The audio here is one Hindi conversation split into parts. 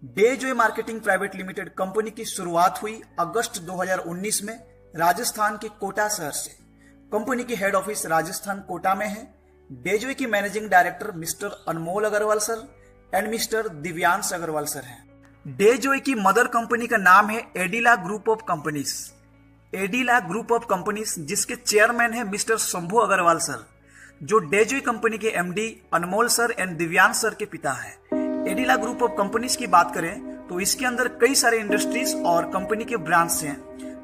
Dejoy marketing private limited company की शुरुआत हुई अगस्त 2019 में राजस्थान के कोटा शहर से। कंपनी की हेड ऑफिस राजस्थान कोटा में है। डेजॉय की managing director Mr Anmol Agarwal sir and Mr Divyansh Agarwal sir हैं। डेजॉय की मदर कंपनी का नाम है Adila group of companies. Adila group of companies जिसके चेयरमैन है मिस्टर शंभू अग्रवाल सर, जो डेजॉय कंपनी के MD Anmol sir and Divyansh sir के पिता है। एडिला ग्रुप ऑफ कंपनीज की बात करें तो इसके अंदर कई सारे इंडस्ट्रीज और कंपनी के ब्रांड्स हैं,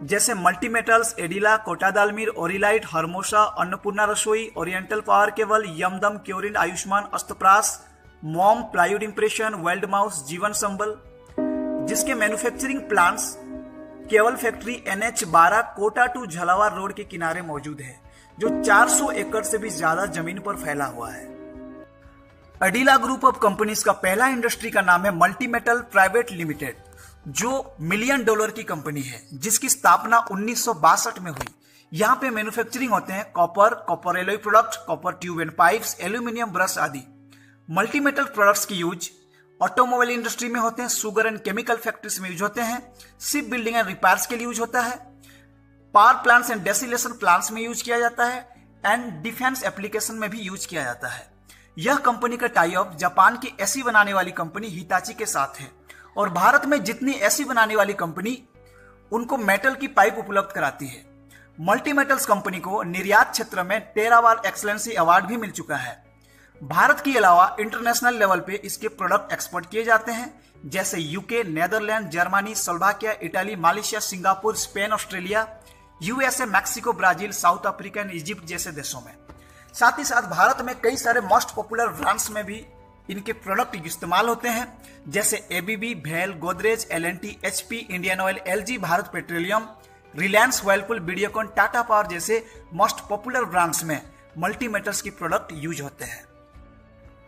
जैसे मल्टी मेटल्स, एडिला, कोटा दालमीर, ओरिलाइट, हरमोसा, Annapurna Rasoi, oriental power cable, यमदम, क्योरिन, आयुष्मान, अस्तप्रास, mom, plywood impression, weld mouse, Jeevan Sambal, जिसके मैन्युफैक्चरिंग प्लांट्स केवल factory NH12 Kota to Jhalawar road के किनारे मौजूद है, जो 400 एकड़ से भी ज्यादा जमीन पर फैला हुआ है। एडिला ग्रुप ऑफ कंपनीज का पहला इंडस्ट्री का नाम है मल्टी मेटल प्राइवेट लिमिटेड, जो $1 मिलियन की कंपनी है, जिसकी स्थापना 1962 में हुई। यहाँ पे मैन्युफैक्चरिंग होते हैं copper alloy product, copper tube and pipes, aluminium brush आदि। मल्टी मेटल प्रोडक्ट्स की यूज ऑटोमोबाइल इंडस्ट्री में होते हैं, शुगर एंड केमिकल फैक्ट्रीज में यूज होते हैं, शिप बिल्डिंग एंड रिपेयर्स के लिए यूज होता है, पावर प्लांट्स एंड डेसिलेशन प्लांट्स में यूज किया जाता है एंड डिफेंस एप्लीकेशन में भी यूज किया जाता है। यह कंपनी का टाई अप जापान की एसी बनाने वाली कंपनी हिताची के साथ है और भारत में जितनी एसी बनाने वाली कंपनी उनको मेटल की पाइप उपलब्ध कराती है। मल्टी मेटल्स कंपनी को निर्यात क्षेत्र में टेरावार एक्सलेंसी अवार्ड भी मिल चुका है। भारत के अलावा इंटरनेशनल लेवल पे इसके प्रोडक्ट एक्सपोर्ट किए जाते हैं, जैसे UK, Netherland, Germany, Slovakia, Italy, Malaysia, Singapore, Spain, Australia, USA, Mexico, Brazil, south Africa and Egypt जैसे देशों में। साथ ही साथ भारत में कई सारे मोस्ट पॉपुलर ब्रांड्स में भी इनके प्रोडक्ट इस्तेमाल होते हैं, जैसे एबीबी, भेल, Godrej, LNT, HP, Indian Oil, LG, Bharat Petroleum, Reliance, Whirlpool, Videocon, Tata Power जैसे मोस्ट पॉपुलर ब्रांड्स में मल्टी मेटल्स की प्रोडक्ट यूज होते हैं।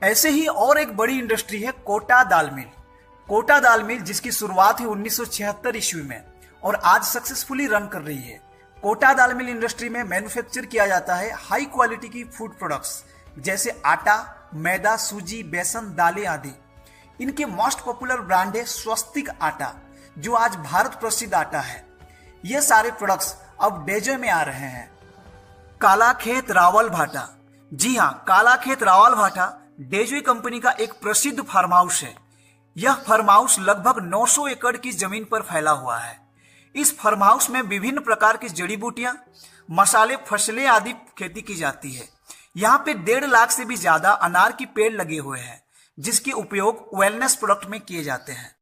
ऐसे ही और एक बड़ी इंडस्ट्री है कोटा दाल मिल। कोटा दाल मिल जिसकी शुरुआत हुई 1976 ईस्वी में और आज सक्सेसफुली रन कर रही है। कोटा दाल मिल इंडस्ट्री में मैन्युफैक्चर किया जाता है हाई क्वालिटी की फूड प्रोडक्ट्स, जैसे आटा, मैदा, सूजी, बेसन, दालें आदि। इनके मोस्ट पॉपुलर ब्रांड है स्वस्तिक आटा, जो आज भारत प्रसिद्ध आटा है। ये सारे प्रोडक्ट्स अब डेजॉय में आ रहे हैं। कालाखेत रावल भाटा, जी हाँ, कालाखेत रावल भाटा डेजॉय कंपनी का एक प्रसिद्ध फार्म हाउस है। यह फार्म हाउस लगभग 900 एकड़ की जमीन पर फैला हुआ है। इस फार्म हाउस में विभिन्न प्रकार की जड़ी बूटियां, मसाले, फसलें आदि खेती की जाती है। यहाँ पे 1.5 लाख से भी ज्यादा अनार की पेड़ लगे हुए हैं, जिसके उपयोग वेलनेस प्रोडक्ट में किए जाते हैं।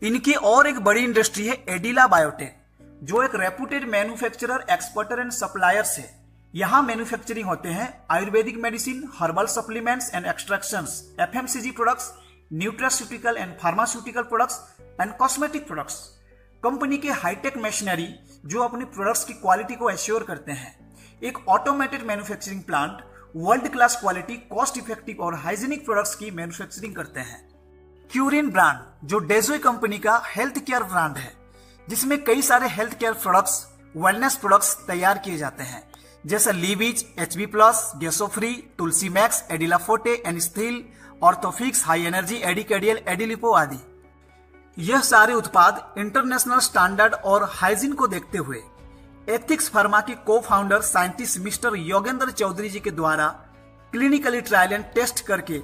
इनकी और एक बड़ी इंडस्ट्री है एडिला बायोटेक, जो एक reputed manufacturer, exporter and suppliers है। यहाँ मैन्युफैक्चरिंग होते हैं Ayurvedic medicine, herbal supplements and extractions, FMCG products, nutraceutical and pharmaceutical products and cosmetic products. Company के हाईटेक मशीनरी जो अपनी प्रोडक्ट्स की क्वालिटी को एश्योर करते हैं। एक automated manufacturing plant world class quality, cost effective और हाइजीनिक प्रोडक्ट्स की मैन्युफैक्चरिंग करते हैं। क्यूरिन ब्रांड जो डेजॉय कंपनी का हेल्थ केयर ब्रांड है, जिसमें कई सारे health care products, wellness products तैयार किए जाते हैं, जैसे लीविज, HB+, गेसोफ्री, तुलसी मैक्स, एडिला फोर्टे, एनिस्थील, ऑर्थोफिक्स, हाई एनर्जी, एडिकेडियल, एडिलिपो आदि। यह सारे उत्पाद इंटरनेशनल स्टैंडर्ड और हाइजीन को देखते हुए एथिक्स फार्मा के को founder scientist mister Yogendra Chaudhary ji के द्वारा क्लिनिकली ट्रायल एंड टेस्ट करके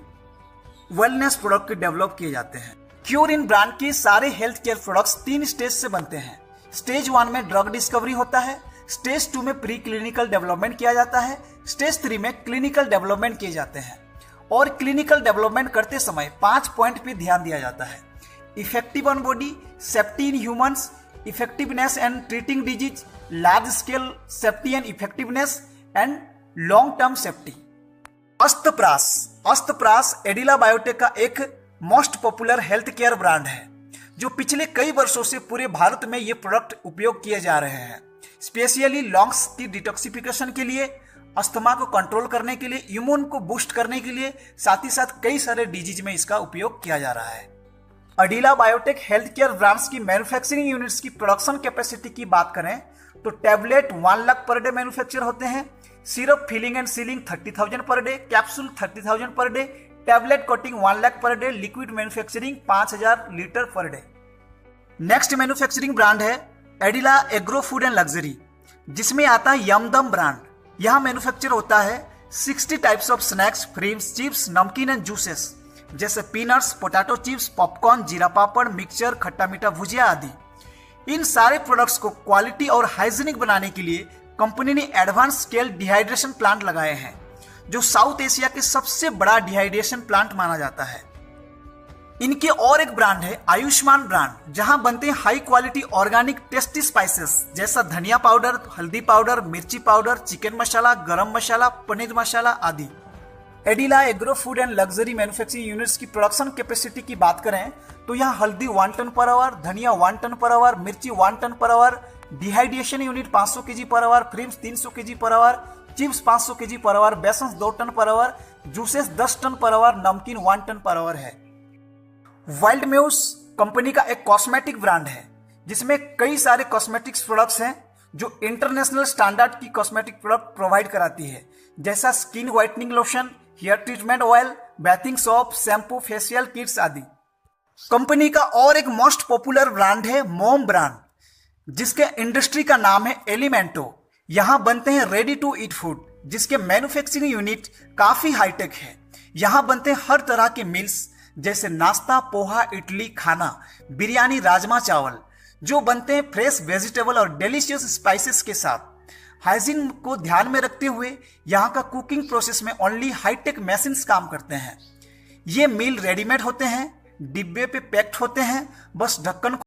वेलनेस प्रोडक्ट डेवलप किए जाते हैं। क्यूरिन ब्रांड के सारे हेल्थ केयर प्रोडक्ट्स 3 स्टेज से बनते हैं। स्टेज 1 में ड्रग डिस्कवरी होता है, स्टेज 2 में प्री क्लिनिकल डेवलपमेंट किया जाता है, स्टेज 3 में क्लिनिकल डेवलपमेंट किए जाते हैं। और क्लिनिकल डेवलपमेंट करते समय 5 पॉइंट पे ध्यान दिया जाता है: effective on body, safety in humans, effectiveness and treating disease, large scale safety and effectiveness and long term safety. अस्तप्रास एडिला बायोटेक का एक most popular health care brand है, जो पिछले कई वर्षों से पूरे भारत में ये प्रोडक्ट उपयोग किए जा रहे हैं, स्पेशली लंग्स की डिटॉक्सिफिकेशन के लिए, अस्थमा को कंट्रोल करने के लिए, इम्यून को बूस्ट करने के लिए, साथ ही साथ कई सारे डिजीज में इसका उपयोग किया जा रहा है। एडिला बायोटेक हेल्थ केयर ब्रांड्स की मैन्युफैक्चरिंग यूनिट्स की प्रोडक्शन कैपेसिटी की बात करें तो tablet 1 lakh per day manufacture होते हैं, syrup filling and ceiling 30,000 per day, capsule 30,000 per day, tablet coating 1 lakh per day, liquid manufacturing 5,000 litre per day. Next manufacturing brand है एडिला एग्रो फूड एंड लग्जरी, जिसमें आता है यमदम ब्रांड। यहाँ मैन्युफैक्चर होता है 60 टाइप्स ऑफ स्नैक्स, फ्रीम्स, चिप्स, नमकीन एंड जूसेस जैसे पीनट्स, पोटैटो चिप्स, पॉपकॉर्न, जीरा पापड़, मिक्सचर, खट्टा मीठा भुजिया आदि। इन सारे प्रोडक्ट्स को क्वालिटी और हाइजीनिक बनाने के लिए कंपनी ने एडवांस स्केल डिहाइड्रेशन प्लांट लगाए हैं, जो साउथ एशिया के सबसे बड़ा डिहाइड्रेशन प्लांट माना जाता है। इनके और एक ब्रांड है आयुष्मान ब्रांड, जहां बनते हैं high quality organic tasty spices जैसा धनिया पाउडर, हल्दी पाउडर, मिर्ची पाउडर, चिकन मसाला, गरम मसाला, पनीर मसाला आदि। एडिला agro food and luxury manufacturing units की प्रोडक्शन कैपेसिटी की बात करें तो यहाँ हल्दी 1 टन पर आवर, धनिया 1 टन पर आवर, मिर्ची 1 ton per hour, dehydration unit 500 kg per hour, फ्रीम्स 300 kg per hour, chips 500 kg per hour, बेसन 2 ton per hour, juices 10 ton per hour, नमकीन 1 टन पर आवर है। वाइल्ड म्यूज कंपनी का एक कॉस्मेटिक ब्रांड है, जिसमें कई सारे कॉस्मेटिक्स प्रोडक्ट्स हैं जो इंटरनेशनल स्टैंडर्ड की कॉस्मेटिक प्रोडक्ट प्रोवाइड कराती है, जैसा skin whitening lotion, hair treatment oil, bathing soap, shampoo, facial kits आदि। कंपनी का और एक मोस्ट पॉपुलर ब्रांड है मोम ब्रांड, जिसके इंडस्ट्री का नाम है एलिमेंटो। यहां बनते हैं रेडी टू ईट फूड, जिसके मैन्युफैक्चरिंग यूनिट काफी हाईटेक है। यहां बनते हैं हर तरह के मील्स जैसे नाश्ता, पोहा, इडली, खाना, बिरयानी, राजमा चावल, जो बनते हैं फ्रेश वेजिटेबल और डिलीशियस स्पाइसेस के साथ। हाइजीन को ध्यान में रखते हुए यहाँ का कुकिंग प्रोसेस में ओनली हाईटेक मशीन्स काम करते हैं। ये मील रेडीमेड होते हैं, डिब्बे पे पैक्ड होते हैं, बस ढक्कन